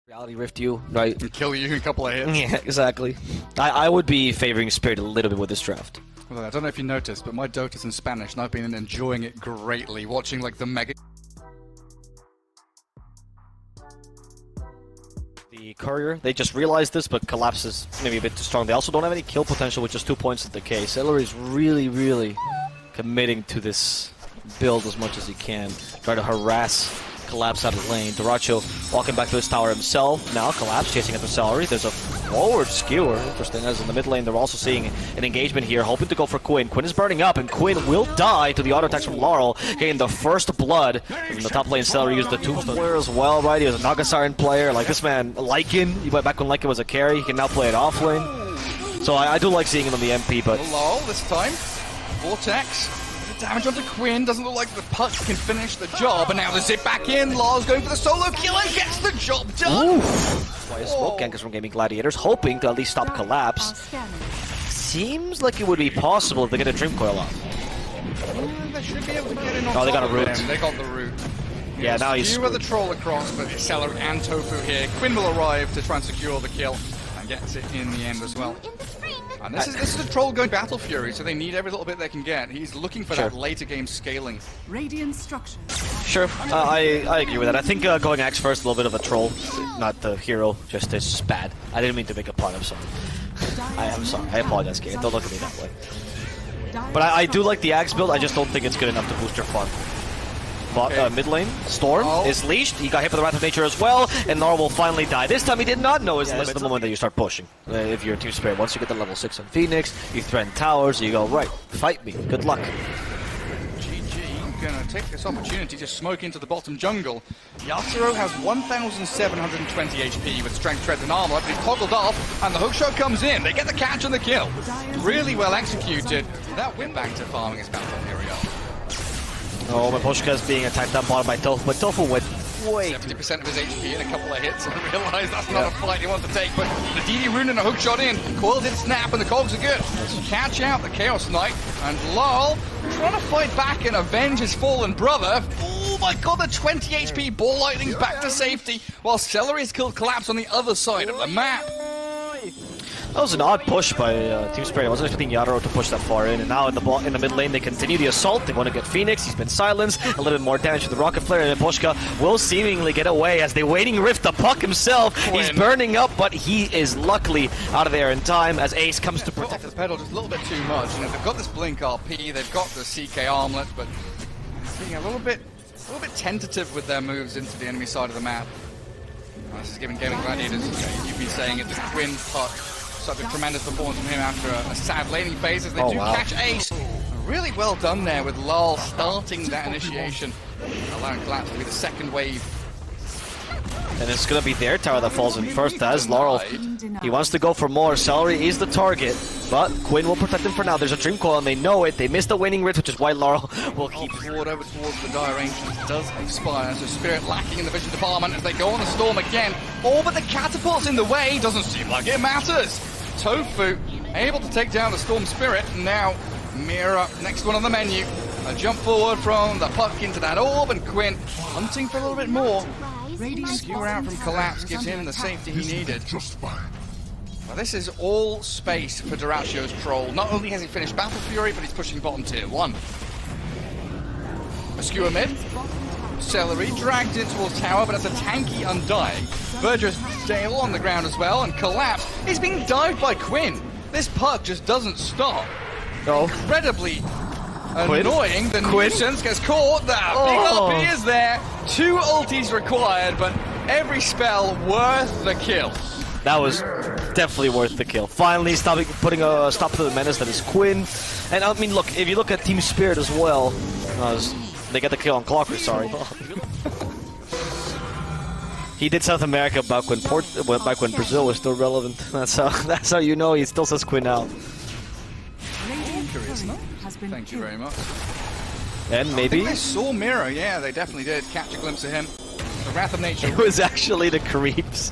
Reality Rift you, right? And kill you in a couple of hits. Yeah, exactly. I would be favoring Spirit a little bit with this draft. Well, I don't know if you noticed, but my Dota's in Spanish, and I've been enjoying it greatly, watching like the mega... The Courier, they just realized this, but collapses maybe a bit too strong. They also don't have any kill potential with just 2 points of decay. Celery is really committing to this build as much as he can. Try to harass Collapse out of lane. Duracho walking back to his tower himself. Now Collapse chasing after Celery. There's a forward skewer. Interesting, as in the mid lane they're also seeing an engagement here, hoping to go for Quinn. Quinn is burning up, and Quinn will die to the auto attacks from Laurel, getting the first blood. In the top lane, Celery used the tombstone player as well, right? He was a Nagasiren player. Like this man, Lycan, he went back when Lycan was a carry. He can now play it off lane. So I do like seeing him on the MP, but... Laurel this time. Vortex. Damage onto Quinn, doesn't look like the puck can finish the job, and now the zip back in. Laurel's going for the solo kill and gets the job done! Why is smoke gankers from Gaimin Gladiators, hoping to at least stop Collapse. Seems like it would be possible if they get a Dream Coil off. They should be able to get in on Oh, they got a root. They got the root. Yeah, now he's... You were the troll across, but it's Celery and Tofu here. Quinn will arrive to try and secure the kill, and gets it in the end as well. And this is a troll going Battle Fury, so they need every little bit they can get. He's looking for that later game scaling. Radiant structures. Sure, I agree with that. I think going Axe first, a little bit of a troll, not the hero, just is bad. I didn't mean to make a pun, I'm sorry. I'm sorry, I apologize, Kate. Don't look at me that way. But I do like the Axe build, I just don't think it's good enough to boost your fun. But mid lane, Storm is leashed. He got hit by the Wrath of Nature as well, and Nar will finally die. This time he did not know his limit. It's the moment that you start pushing. If you're a Team Spirit, once you get the level 6 on Phoenix, you threaten towers, you go, right, fight me, good luck. GG gonna take this opportunity to smoke into the bottom jungle. Yasuo has 1,720 HP with Strength, Tread, and Armor, but he's toggled off, and the hookshot comes in. They get the catch and the kill. Really well executed. That went back to farming his Battle Fury up. Oh, Maposhka is being attacked down bottom by Tofu, but Tofu went way 70% of his HP in a couple of hits, and realized that's not a fight he wants to take, but the DD rune and a hookshot in, Coil did snap, and the cogs are good. Catch out the Chaos Knight, and Laurel trying to fight back and avenge his fallen brother. Oh my god, the 20 HP Ball Lightning back to safety, while Celery's killed Collapse on the other side of the map. That was an odd push by Team Spirit. I wasn't expecting Yadro to push that far in, and now in the mid lane they continue the assault. They want to get Phoenix. He's been silenced. A little bit more damage to the Rocket Flare, and Poshka will seemingly get away as they waiting Rift the puck himself. He's burning up, but he is luckily out of there in time as Ace comes to protect the pedal just a little bit too much. You know, they've got this Blink RP, they've got the CK Armlet, but being a little bit tentative with their moves into the enemy side of the map. This is giving Gaimin Gladiators, you've been saying it, the Quinn puck. Such a tremendous performance from him after a sad laning phase as they do catch Ace. Really well done there with Laurel starting that initiation, allowing Collapse to be the second wave. And it's going to be their tower that falls in first as Laurel, he wants to go for more. Celery is the target, but Quinn will protect him for now. There's a Dream Coil and they know it. They missed the waning Rift, which is why Laurel will keep forward over towards the Dire Ancients. Does expire, so Spirit lacking in the vision department as they go on the Storm again. Oh, but the catapult's in the way. Doesn't seem like it matters. Tofu able to take down the Storm Spirit. Now Mira, next one on the menu. A jump forward from the puck into that orb, and Quinn hunting for a little bit more. Skewer out from Collapse gives him the safety he needed. Well, this is all space for Duracio's troll. Not only has he finished Battle Fury, but he's pushing bottom tier 1. A skewer mid. Celery dragged it towards tower, but it's a tanky Undying. Burgess Dale on the ground as well, and Collapse is being dived by Quinn. This puck just doesn't stop. Incredibly annoying. The nuisance gets caught. The big LP is there. 2 ultis required, but every spell worth the kill. That was definitely worth the kill. Finally putting a stop to the menace that is Quinn. And I mean, look, if you look at Team Spirit as well, they get the kill on Clocker, sorry. He did South America back when Brazil was still relevant. That's how you know he still says Quinn out. Thank you very much. And maybe they saw Miro, yeah, they definitely did catch a glimpse of him. The Wrath of Nature. It was actually the creeps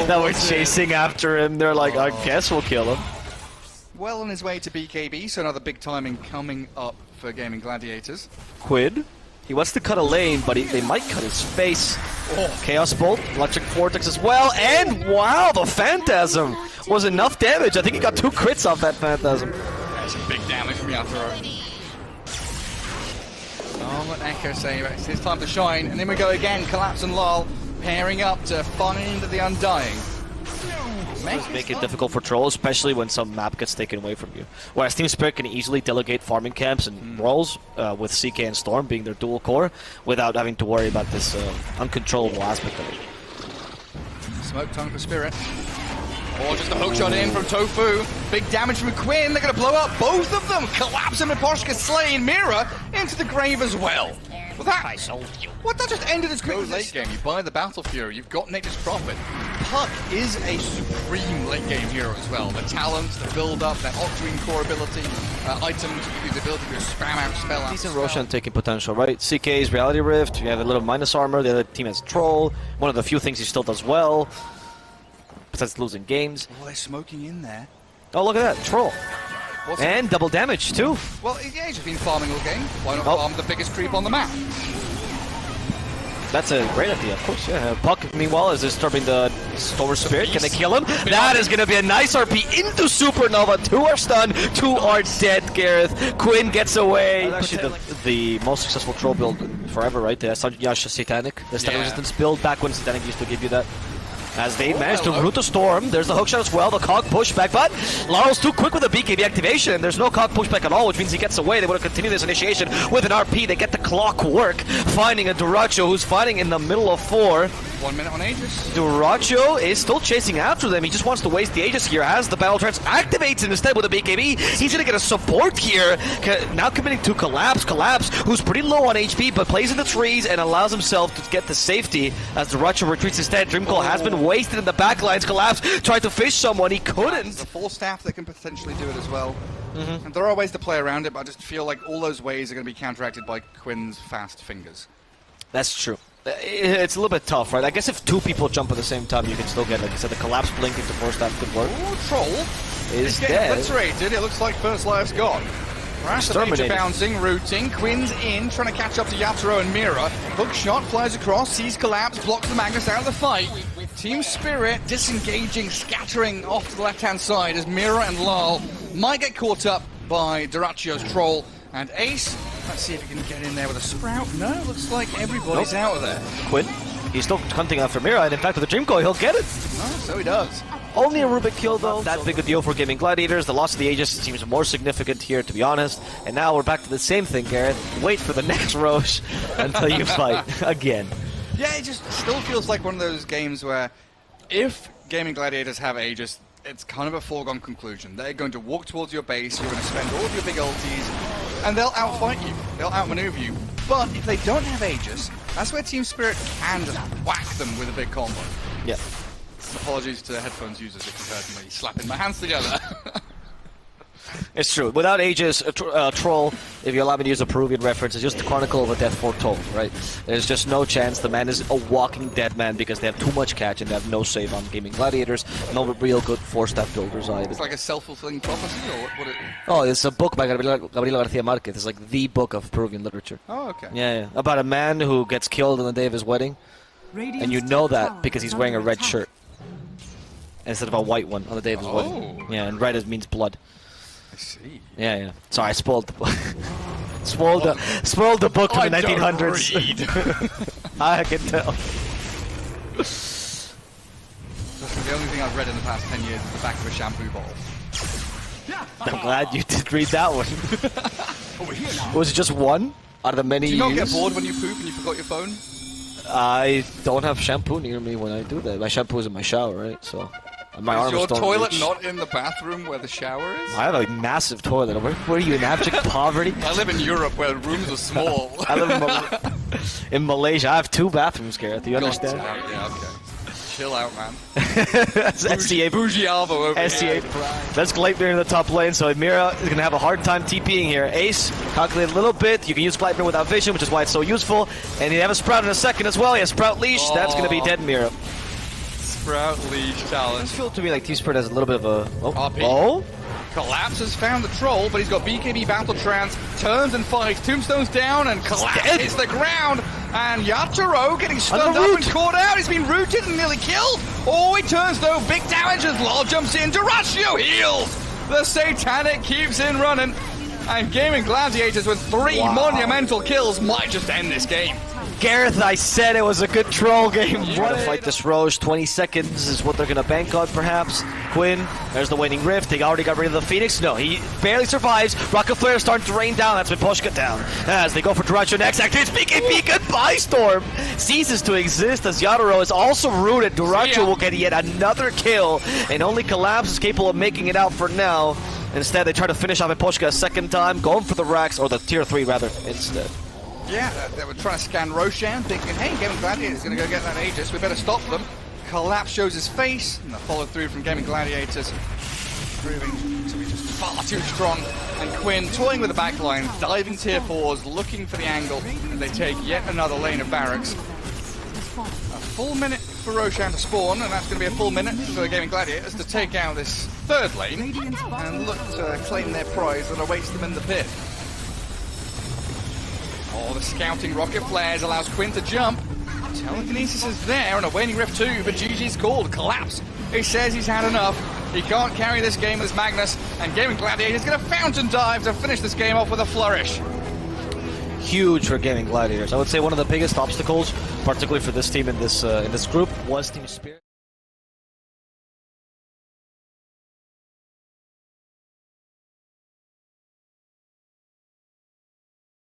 that were chasing after him. They're like, I guess we'll kill him. Well on his way to BKB, so another big timing coming up for Gaimin Gladiators. Quid He wants to cut a lane, but they might cut his face. Chaos Bolt, Electric Vortex as well, and wow, the Phantasm was enough damage. I think he got 2 crits off that Phantasm. That's some big damage from Yatoro. Oh, what Echo say? It's his time to shine, and then we go again. Collapse and Lol pairing up to find the Undying. Does make it difficult for Troll, especially when some map gets taken away from you. Whereas Team Spirit can easily delegate farming camps and roles with CK and Storm being their dual core without having to worry about this uncontrollable aspect of it. Smoke tongue for Spirit. Or just a hook shot in from Tofu. Big damage from Quinn. They're going to blow up both of them. Collapse and Miposhka slain. Mira into the grave as well. Well, that just ended as quick as late game. You buy the Battle Fury, you've got Nature's Prophet. Puck is a supreme late game hero as well. The talent, the build up, that Octarine core ability, items give you the ability to spam out spell out. Decent Roshan taking potential, right? CK's Reality Rift, you have a little minus armor, the other team has Troll. One of the few things he still does well, besides losing games. Oh, they're smoking in there. Oh, look at that, Troll. And double damage, too. Well, yeah, he's just been farming all game. Why not farm the biggest creep on the map? That's a great idea, of course, yeah. Puck, meanwhile, is disturbing the Storm Spirit. Can they kill him? That is going to be a nice RP into Supernova. 2 are stunned, 2 are dead, Gareth. Quinn gets away. That's actually the most successful Troll build forever, right? The Yasha Satanic. The Static Resistance build, back when Satanic used to give you that. As they managed to root the Storm. There's the hookshot as well, the Cog pushback, but Laro's too quick with the BKB activation. There's no Cog pushback at all, which means he gets away. They want to continue this initiation with an RP. They get the clock work, finding a Duracho who's fighting in the middle of 4. 1 minute on Aegis. Duracho is still chasing after them. He just wants to waste the Aegis here as the Battle Trance activates it instead with a BKB. He's going to get a support here. Now committing to Collapse. Collapse, who's pretty low on HP, but plays in the trees and allows himself to get the safety as Duracho retreats instead. Dreamcall has been wasted in the backlines. Collapse tried to fish someone. He couldn't. There's a 4 staff that can potentially do it as well. And there are ways to play around it, but I just feel like all those ways are going to be counteracted by Quinn's fast fingers. That's true. It's a little bit tough, right? I guess if 2 people jump at the same time, you can still get, like I said, the Collapse blinking to force that could work. Ooh, Troll is getting dead. obliterated. It looks like first life's gone. Rash the Nature bouncing, rooting. Quinn's in, trying to catch up to Yatoro and Mira. Hook shot flies across, sees Collapse, blocks the Magnus out of the fight. Team Spirit disengaging, scattering off to the left-hand side as Mira and Lal might get caught up by Duracio's Troll. And Ace, let's see if he can get in there with a Sprout. No, looks like everybody's out of there. Quinn, he's still hunting after Mira, and in fact with the Dream Coil, he'll get it. Oh, so he does. Only a Rubik kill though. That big a deal for Gaimin Gladiators. The loss of the Aegis seems more significant here, to be honest. And now we're back to the same thing, Gareth. Wait for the next Roche until you fight again. Yeah, it just still feels like one of those games where if Gaimin Gladiators have Aegis, it's kind of a foregone conclusion. They're going to walk towards your base, you're going to spend all of your big ultis, and they'll outfight you. They'll outmaneuver you. But if they don't have Aegis, that's where Team Spirit can just whack them with a big combo. Yeah. Apologies to headphones users if you heard me slapping my hands together. It's true. Without Aegis, Troll, if you allow me to use a Peruvian reference, is just the Chronicle of a Death foretold, right? There's just no chance. The man is a walking dead man because they have too much catch and they have no save on Gaimin Gladiators. No real good 4-staff builders either. It's like a self-fulfilling prophecy, or what? Oh, it's a book by Gabriela Garcia Marquez. It's like the book of Peruvian literature. Oh, okay. Yeah. About a man who gets killed on the day of his wedding, and you know that because he's wearing a red shirt instead of a white one on the day of his wedding. Yeah, and red means blood. I see. Yeah. Sorry, I spoiled the book. spoiled the book from the 1900s. I can tell. The only thing I've read in the past 10 years is the back of a shampoo bottle. I'm glad you did read that one. Was it just one out of the many? Do you not get bored when you poop and you forgot your phone? I don't have shampoo near me when I do that. My shampoo is in my shower, right? So my arms don't reach. Is your toilet not in the bathroom where the shower is? I have a massive toilet. Where are you, in abject poverty? I live in Europe where rooms are small. I live in Malaysia. I have 2 bathrooms, Gareth. You understand? Yeah, okay. Chill out, man. That's SCA. Bougie Alvo over SCA. That's Gleipnir in the top lane, so Mira is going to have a hard time TPing here. Ace, calculate a little bit. You can use Gleipnir without vision, which is why it's so useful. And you have a Sprout in a second as well. He has Sprout Leash. That's going to be dead Mira. Sprout Leash challenge. It feels to me like Team Spirit has a little bit of a... RP. Oh? Collapse has found the troll, but he's got BKB Battle Trance, turns and fights, Tombstone's down, and Collapse hits the ground. And Yatoro getting stunned up and caught out. He's been rooted and nearly killed. Oh, he turns though, big damage as Lol jumps in. Duraccio heals. The Satanic keeps in running. And Gaimin Gladiators with 3 monumental kills might just end this game. Gareth, I said it was a good troll game. Trying to fight this Roche. 20 seconds is what they're going to bank on, perhaps. Quinn, there's the Waning Rift. They already got rid of the Phoenix. No, he barely survives. Rocket Flare starting to rain down. That's Miposhka down. As they go for Duraccio next. Activates BKB. Goodbye, Storm. Ceases to exist as Yatoro is also rooted. Duraccio will get yet another kill. And only Collapse is capable of making it out for now. Instead, they try to finish off Miposhka a second time. Going for the Rax, or the tier 3 rather, instead. Yeah, they were trying to scan Roshan, thinking, hey, Gaimin Gladiators is going to go get that Aegis, we better stop them. Collapse shows his face, and the follow through from Gaimin Gladiators, proving to be just far too strong. And Quinn toying with the backline, diving tier 4s, looking for the angle, and they take yet another lane of barracks. A full minute for Roshan to spawn, and that's going to be a full minute for the Gaimin Gladiators to take out this third lane, and look to claim their prize that awaits them in the pit. Oh, the scouting rocket flares allows Quinn to jump. Telekinesis is there, and a Waning Rift too, but GG's called. Collapse. He says he's had enough. He can't carry this game with Magnus, and Gaimin Gladiators going to fountain dive to finish this game off with a flourish. Huge for Gaimin Gladiators. I would say one of the biggest obstacles, particularly for this team in this group, was team spirit.